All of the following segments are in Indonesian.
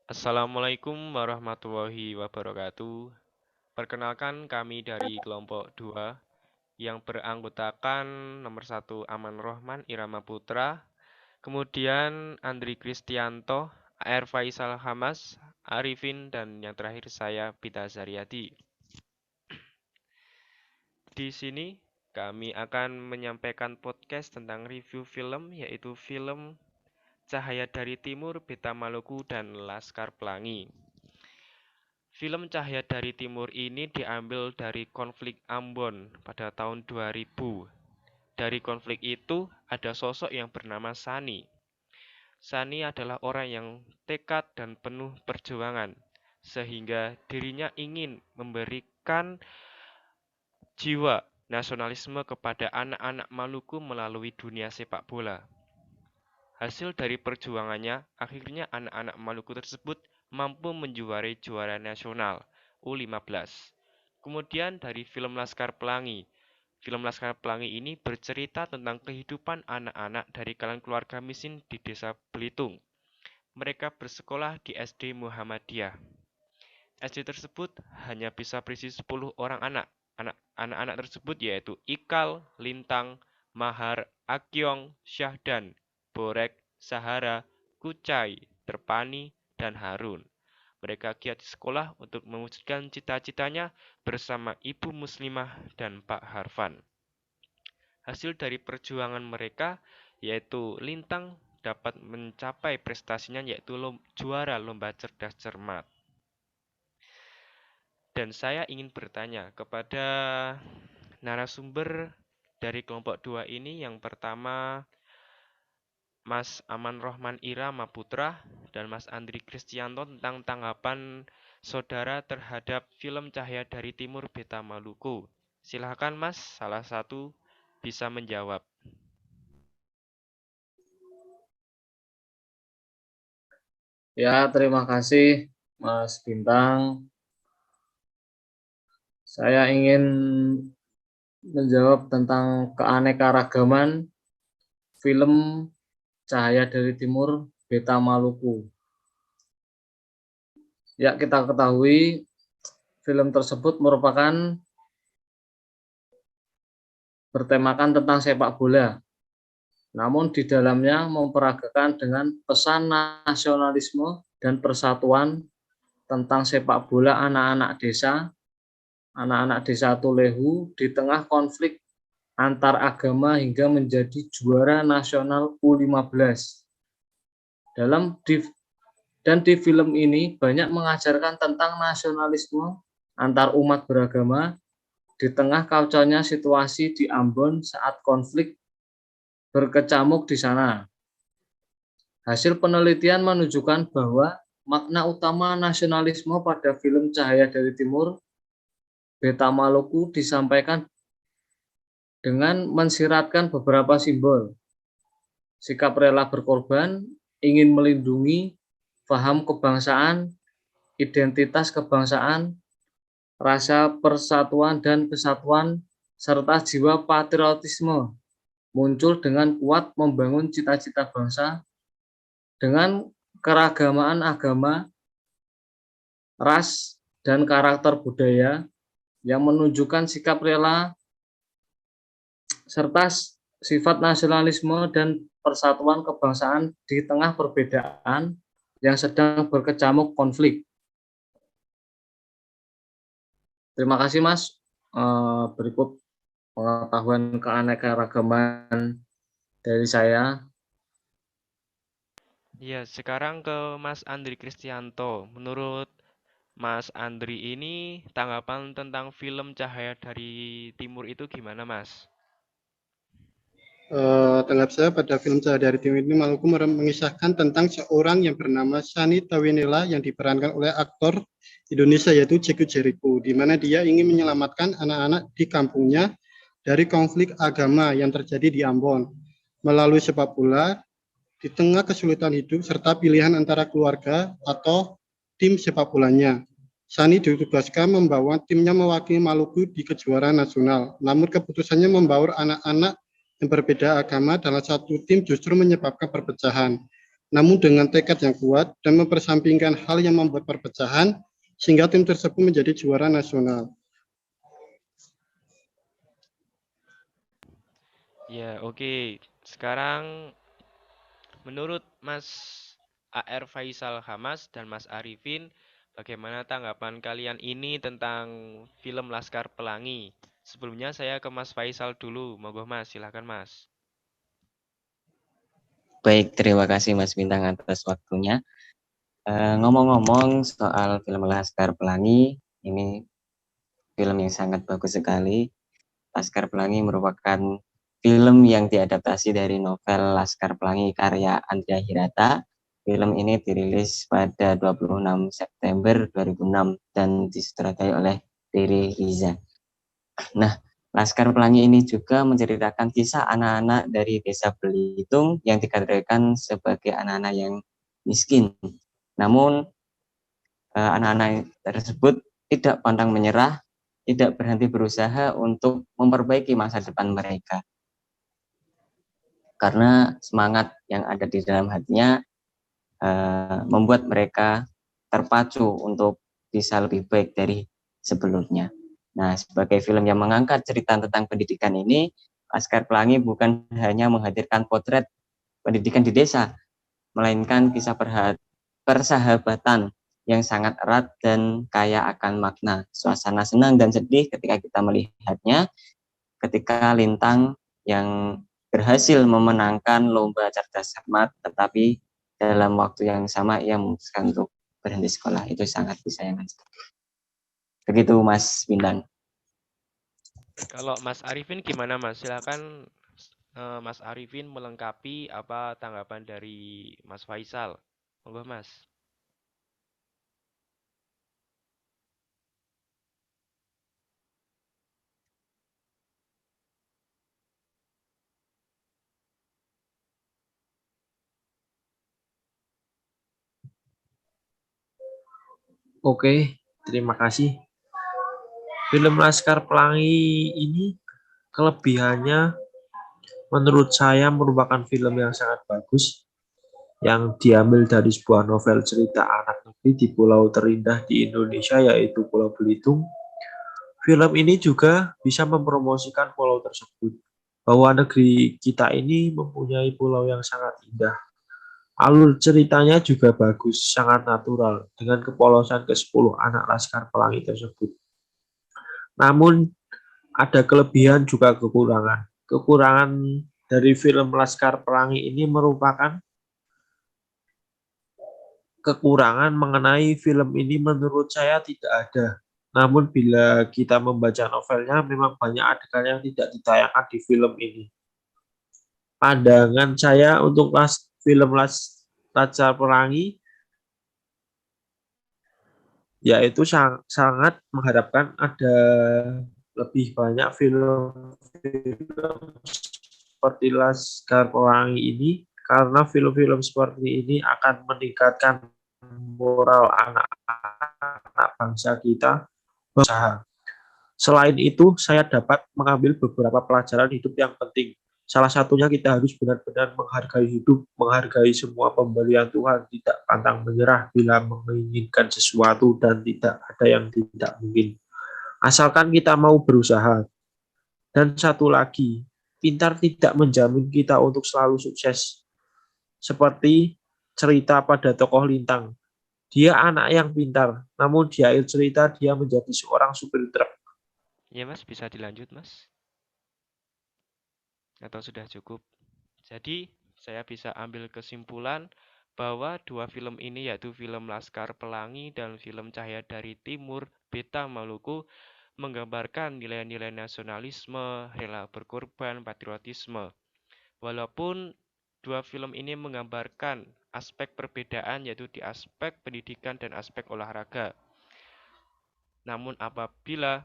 Assalamualaikum warahmatullahi wabarakatuh. Perkenalkan kami dari kelompok 2 yang beranggotakan nomor 1 Aman Rohman Irama Putra, kemudian Andri Kristianto, AR Faisal Hamas, Arifin, dan yang terakhir saya Pita Zaryadi. Di sini kami akan menyampaikan podcast tentang review film yaitu film Cahaya dari Timur, Beta Maluku, dan Laskar Pelangi. Film Cahaya dari Timur ini diambil dari konflik Ambon pada tahun 2000. Dari konflik itu ada sosok yang bernama Sani. Sani adalah orang yang tekad dan penuh perjuangan, sehingga dirinya ingin memberikan jiwa nasionalisme kepada anak-anak Maluku melalui dunia sepak bola. Hasil dari perjuangannya, akhirnya anak-anak Maluku tersebut mampu menjuarai juara nasional U15. Kemudian dari film Laskar Pelangi. Film Laskar Pelangi ini bercerita tentang kehidupan anak-anak dari kalangan keluarga miskin di desa Belitung. Mereka bersekolah di SD Muhammadiyah. SD tersebut hanya bisa berisi 10 orang anak. Anak-anak tersebut yaitu Ikal, Lintang, Mahar, Akyong, Syahdan, Borek, Sahara, Kucai, Terpani, dan Harun. Mereka giat di sekolah untuk mewujudkan cita-citanya bersama Ibu Muslimah dan Pak Harfan. Hasil dari perjuangan mereka yaitu Lintang dapat mencapai prestasinya yaitu juara lomba cerdas cermat. Dan saya ingin bertanya kepada narasumber dari kelompok 2 ini. Yang pertama, Mas Aman Rohman Irama Putra dan Mas Andri Kristianto tentang tanggapan saudara terhadap film Cahaya dari Timur Beta Maluku. Silahkan Mas, salah satu bisa menjawab. Ya, terima kasih Mas Bintang. Saya ingin menjawab tentang keanekaragaman film Cahaya dari Timur Beta Maluku. Ya, kita ketahui film tersebut merupakan bertemakan tentang sepak bola. Namun di dalamnya memperagakan dengan pesan nasionalisme dan persatuan tentang sepak bola anak-anak desa Tulehu di tengah konflik antar agama hingga menjadi juara nasional U15. Di film ini banyak mengajarkan tentang nasionalisme antar umat beragama di tengah kacaunya situasi di Ambon saat konflik berkecamuk di sana. Hasil penelitian menunjukkan bahwa makna utama nasionalisme pada film Cahaya dari Timur Beta Maluku disampaikan dengan mensiratkan beberapa simbol. Sikap rela berkorban, ingin melindungi, paham kebangsaan, identitas kebangsaan, rasa persatuan dan kesatuan, serta jiwa patriotisme muncul dengan kuat membangun cita-cita bangsa dengan keragamaan agama, ras, dan karakter budaya yang menunjukkan sikap rela serta sifat nasionalisme dan persatuan kebangsaan di tengah perbedaan yang sedang berkecamuk konflik. Terima kasih Mas. Berikut pengetahuan keanekaragaman dari saya. Ya, sekarang ke Mas Andri Kristianto. Menurut Mas Andri ini tanggapan tentang film Cahaya dari Timur itu gimana, Mas? Tanggap saya pada film Cahaya dari Timur ini Maluku mengisahkan tentang seorang yang bernama Sani Tawinela yang diperankan oleh aktor Indonesia yaitu Chico Jericho, di mana dia ingin menyelamatkan anak-anak di kampungnya dari konflik agama yang terjadi di Ambon melalui sepak bola di tengah kesulitan hidup serta pilihan antara keluarga atau tim sepak bolanya. Sani ditugaskan membawa timnya mewakili Maluku di kejuaraan nasional, namun keputusannya membawa anak-anak yang berbeda agama dalam satu tim justru menyebabkan perpecahan. namun dengan tekad yang kuat dan mempersampingkan hal yang membuat perpecahan, sehingga tim tersebut menjadi juara nasional. Ya, oke. Sekarang menurut Mas AR Faisal Hamas dan Mas Arifin, bagaimana tanggapan kalian ini tentang film Laskar Pelangi? Sebelumnya saya ke Mas Faisal dulu. Monggo Mas, silakan Mas. Baik, terima kasih Mas Bintang atas waktunya. Ngomong-ngomong soal film Laskar Pelangi, ini film yang sangat bagus sekali. Laskar Pelangi merupakan film yang diadaptasi dari novel Laskar Pelangi karya Andrea Hirata. Film ini dirilis pada 26 September 2006 dan disutradarai oleh Riri Riza. Nah, Laskar Pelangi ini juga menceritakan kisah anak-anak dari desa Belitung yang dikategorikan sebagai anak-anak yang miskin. Namun, anak-anak tersebut tidak pantang menyerah, tidak berhenti berusaha untuk memperbaiki masa depan mereka. Karena semangat yang ada di dalam hatinya membuat mereka terpacu untuk bisa lebih baik dari sebelumnya. Nah, sebagai film yang mengangkat cerita tentang pendidikan ini, Laskar Pelangi bukan hanya menghadirkan potret pendidikan di desa, melainkan kisah persahabatan yang sangat erat dan kaya akan makna. Suasana senang dan sedih ketika kita melihatnya, ketika Lintang yang berhasil memenangkan lomba cerdas cermat, tetapi dalam waktu yang sama ia memutuskan untuk berhenti sekolah. Itu sangat disayangkan. Begitu Mas Bintang. Kalau Mas Arifin gimana Mas? Silakan Mas Arifin melengkapi apa tanggapan dari Mas Faisal. Monggo Mas. Oke, terima kasih. Film Laskar Pelangi ini kelebihannya menurut saya merupakan film yang sangat bagus yang diambil dari sebuah novel cerita anak negeri di pulau terindah di Indonesia yaitu Pulau Belitung. Film ini juga bisa mempromosikan pulau tersebut bahwa negeri kita ini mempunyai pulau yang sangat indah. Alur ceritanya juga bagus, sangat natural dengan kepolosan ke-10 anak Laskar Pelangi tersebut. Namun ada kelebihan juga kekurangan. Kekurangan dari film Laskar Pelangi ini merupakan kekurangan mengenai film ini menurut saya tidak ada. Namun bila kita membaca novelnya memang banyak adegan yang tidak ditayangkan di film ini. Pandangan saya untuk film Laskar Pelangi yaitu sangat mengharapkan ada lebih banyak film-film seperti Laskar Pelangi ini karena film-film seperti ini akan meningkatkan moral anak-anak bangsa kita berusaha. Selain itu, saya dapat mengambil beberapa pelajaran hidup yang penting. Salah satunya kita harus benar-benar menghargai hidup, menghargai semua pemberian Tuhan, tidak pantang menyerah bila menginginkan sesuatu dan tidak ada yang tidak mungkin. Asalkan kita mau berusaha. Dan satu lagi, pintar tidak menjamin kita untuk selalu sukses. Seperti cerita pada tokoh Lintang. Dia anak yang pintar, namun di akhir cerita dia menjadi seorang supir truk. Ya Mas, bisa dilanjut Mas? Atau sudah cukup? Jadi, saya bisa ambil kesimpulan bahwa dua film ini yaitu film Laskar Pelangi dan film Cahaya dari Timur Beta Maluku menggambarkan nilai-nilai nasionalisme, rela berkorban, patriotisme. Walaupun dua film ini menggambarkan aspek perbedaan yaitu di aspek pendidikan dan aspek olahraga. Namun apabila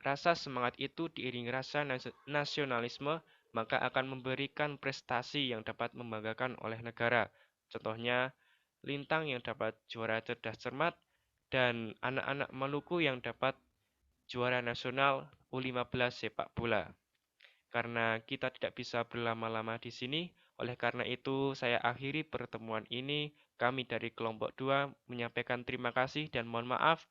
rasa semangat itu diiringi rasa nasionalisme, maka akan memberikan prestasi yang dapat membanggakan oleh negara. Contohnya, Lintang yang dapat juara cerdas cermat dan anak-anak Maluku yang dapat juara nasional U15 sepak bola. Karena kita tidak bisa berlama-lama di sini, Oleh karena itu, saya akhiri pertemuan ini. Kami dari kelompok 2 menyampaikan terima kasih dan mohon maaf.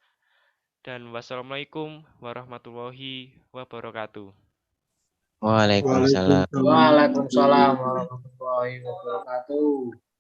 Dan wassalamualaikum warahmatullahi wabarakatuh. Waalaikumsalam. Waalaikumsalam. Waalaikumsalam warahmatullahi wabarakatuh.